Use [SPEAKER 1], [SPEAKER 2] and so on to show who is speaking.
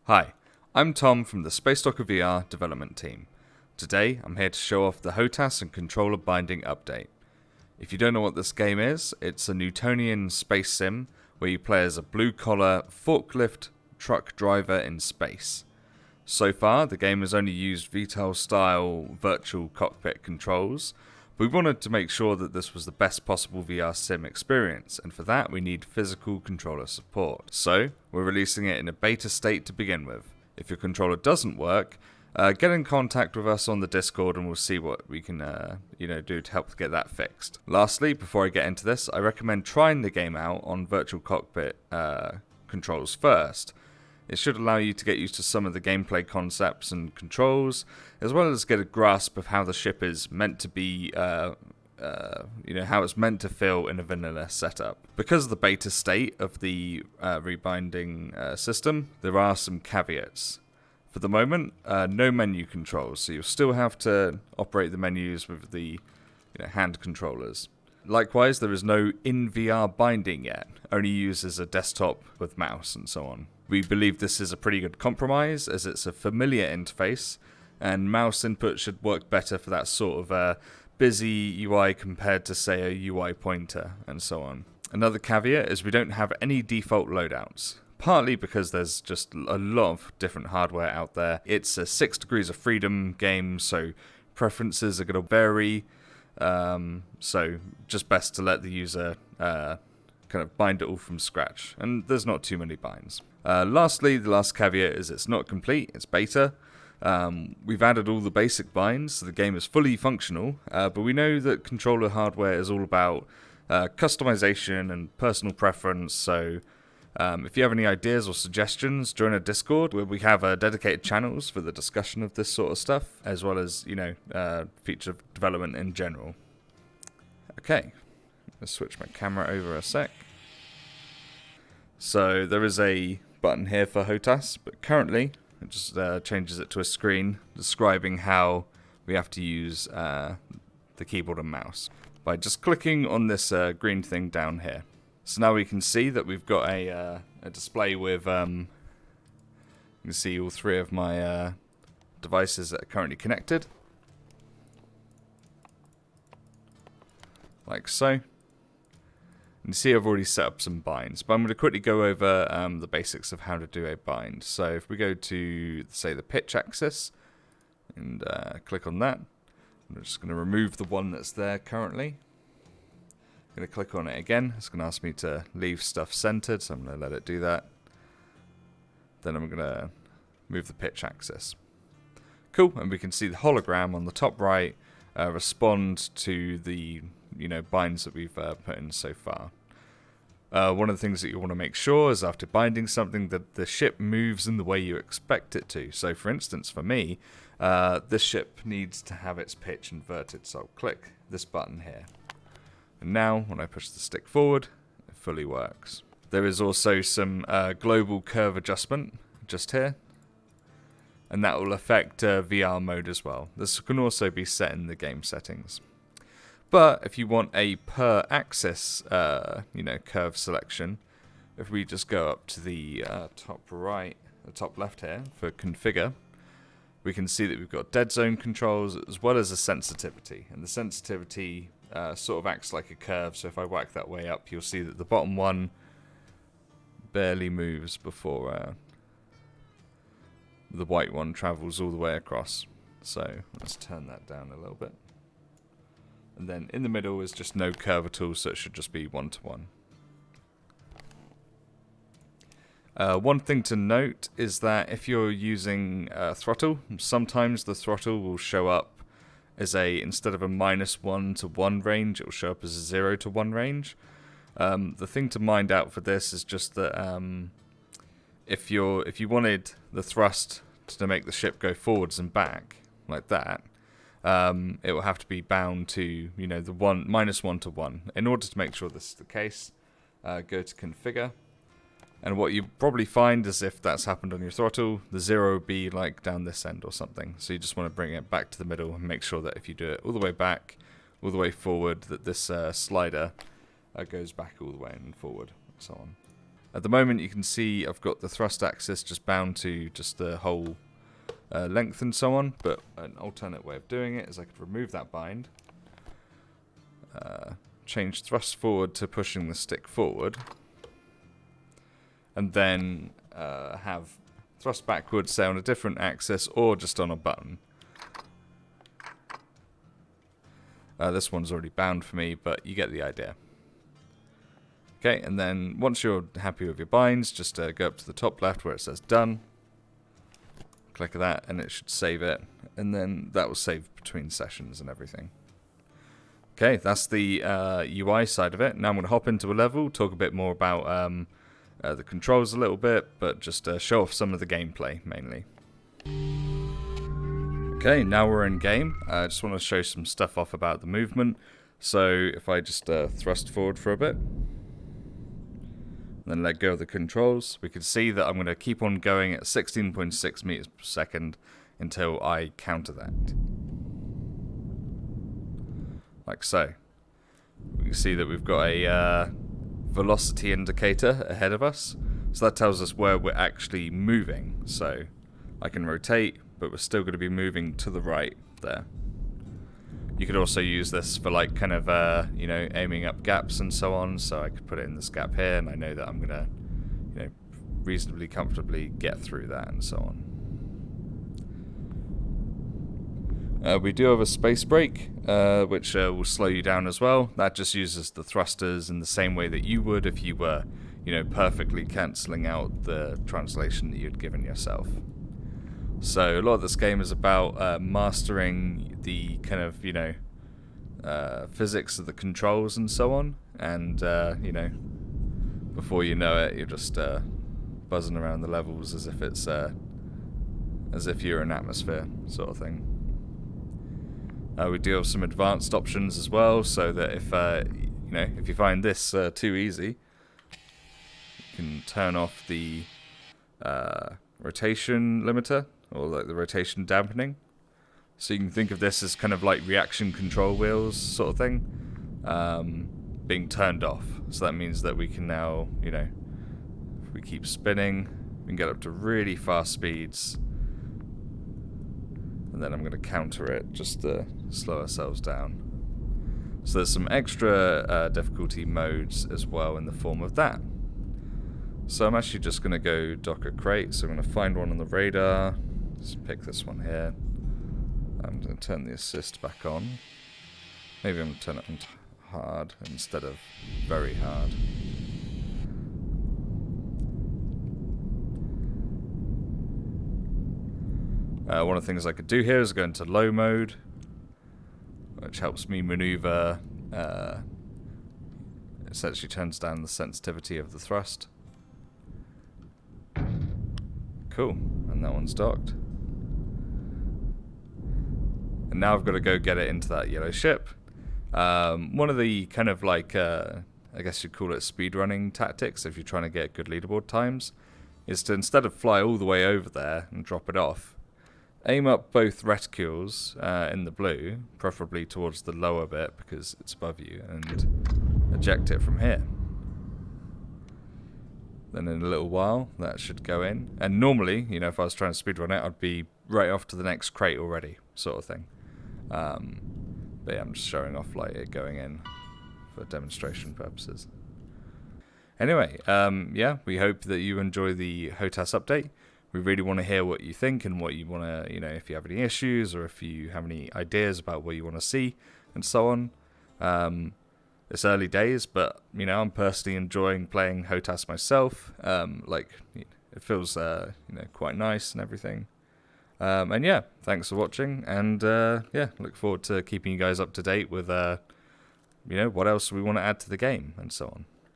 [SPEAKER 1] Hi, I'm Tom from the Space Docker VR development team. Today, I'm here to show off the HOTAS and controller binding update. If you don't know what this game is, it's a Newtonian space sim where you play as a blue-collar forklift truck driver in space. So far, the game has only used VTOL-style virtual cockpit controls, but we wanted to make sure that this was the best possible VR sim experience, and for that we need physical controller support. So, we're releasing it in a beta state to begin with. If your controller doesn't work, get in contact with us on the Discord and we'll see what we can do to help get that fixed. Lastly, before I get into this, I recommend trying the game out on virtual cockpit controls first. It should allow you to get used to some of the gameplay concepts and controls, as well as get a grasp of how the ship is meant to be, how it's meant to feel in a vanilla setup. Because of the beta state of the rebinding system, there are some caveats. For the moment, no menu controls, so you'll still have to operate the menus with the hand controllers. Likewise, there is no in-VR binding yet, only uses a desktop with mouse and so on. We believe this is a pretty good compromise, as it's a familiar interface, and mouse input should work better for that sort of busy UI compared to, say, a UI pointer, and so on. Another caveat is we don't have any default loadouts, partly because there's just a lot of different hardware out there. It's a 6 degrees of freedom game, so preferences are going to vary, so just best to let the user kind of bind it all from scratch, and there's not too many binds. Lastly, the last caveat is it's not complete, it's beta. We've added all the basic binds, so the game is fully functional, but we know that controller hardware is all about customization and personal preference, so if you have any ideas or suggestions, join our Discord, where we have dedicated channels for the discussion of this sort of stuff, as well as, feature development in general. Okay, let's switch my camera over a sec. So there is a button here for HOTAS, but currently it just changes it to a screen describing how we have to use the keyboard and mouse by just clicking on this green thing down here. So now we can see that we've got a display with you can see all three of my devices that are currently connected, like so. And you see I've already set up some binds, but I'm going to quickly go over the basics of how to do a bind. So if we go to, say, the pitch axis, and click on that, I'm just going to remove the one that's there currently. I'm going to click on it again. It's going to ask me to leave stuff centered, so I'm going to let it do that. Then I'm going to move the pitch axis. Cool, and we can see the hologram on the top right respond to the binds that we've put in so far. One of the things that you want to make sure is after binding something that the ship moves in the way you expect it to. So for instance, for me, this ship needs to have its pitch inverted, so I'll click this button here. And now, when I push the stick forward, it fully works. There is also some global curve adjustment just here, and that will affect VR mode as well. This can also be set in the game settings. But if you want a per axis, curve selection, if we just go up to the top left here for configure, we can see that we've got dead zone controls as well as a sensitivity. And the sensitivity sort of acts like a curve, so if I whack that way up, you'll see that the bottom one barely moves before the white one travels all the way across. So let's turn that down a little bit. And then in the middle is just no curve at all, so it should just be 1-to-1. One thing to note is that if you're using throttle, sometimes the throttle will show up as instead of a -1 to 1 range, it will show up as a 0 to 1 range. The thing to mind out for this is just that if you wanted the thrust to make the ship go forwards and back like that, it will have to be bound to the -1 to 1. In order to make sure this is the case, go to configure, and what you probably find is if that's happened on your throttle, the 0 will be like down this end or something. So you just want to bring it back to the middle and make sure that if you do it all the way back, all the way forward, that this slider goes back all the way and forward, and so on. At the moment, you can see I've got the thrust axis just bound to just the whole length and so on, but an alternate way of doing it is I could remove that bind, change thrust forward to pushing the stick forward, and then have thrust backwards, say on a different axis or just on a button. This one's already bound for me, but you get the idea. Okay, and then once you're happy with your binds, just go up to the top left where it says done. Click that and it should save it, and then that will save between sessions and everything. Okay, that's the UI side of it. Now I'm going to hop into a level, talk a bit more about the controls a little bit, but just show off some of the gameplay mainly. Okay, now we're in game. I just want to show some stuff off about the movement. So if I just thrust forward for a bit, then let go of the controls, we can see that I'm going to keep on going at 16.6 meters per second until I counter that. Like so. We can see that we've got a velocity indicator ahead of us. So that tells us where we're actually moving. So I can rotate, but we're still going to be moving to the right there. You could also use this for like kind of, you know, aiming up gaps and so on. So I could put it in this gap here, and I know that I'm going to, you know, reasonably comfortably get through that and so on. We do have a space brake, which will slow you down as well. That just uses the thrusters in the same way that you would if you were, you know, perfectly cancelling out the translation that you'd given yourself. So a lot of this game is about mastering the kind of, you know, physics of the controls and so on. And, you know, before you know it, you're just buzzing around the levels as if it's, as if you're in atmosphere sort of thing. We do have some advanced options as well, so that if, you know, if you find this too easy, you can turn off the rotation limiter, or like the rotation dampening. So you can think of this as kind of like reaction control wheels sort of thing, being turned off. So that means that we can now, you know, if we keep spinning, we can get up to really fast speeds. And then I'm going to counter it just to slow ourselves down. So there's some extra difficulty modes as well in the form of that. So I'm actually just going to go Docker crate. So I'm going to find one on the radar. Let's pick this one here. I'm going to turn the assist back on. Maybe I'm going to turn it on hard instead of very hard. One of the things I could do here is go into low mode, which helps me maneuver, essentially turns down the sensitivity of the thrust. Cool, and that one's docked. And now I've got to go get it into that yellow ship. One of the kind of like, I guess you'd call it speedrunning tactics if you're trying to get good leaderboard times, is to instead of fly all the way over there and drop it off, aim up both reticules in the blue, preferably towards the lower bit because it's above you, and eject it from here. Then in a little while, that should go in. And normally, you know, if I was trying to speedrun it, I'd be right off to the next crate already, sort of thing. But yeah, I'm just showing off like it going in for demonstration purposes. Anyway, yeah, we hope that you enjoy the HOTAS update. We really want to hear what you think and what you want to, you know, if you have any issues or if you have any ideas about what you want to see and so on. It's early days, but, you know, I'm personally enjoying playing HOTAS myself. Like, it feels, you know, quite nice and everything. And yeah, thanks for watching. And yeah, look forward to keeping you guys up to date with, you know, what else we want to add to the game and so on.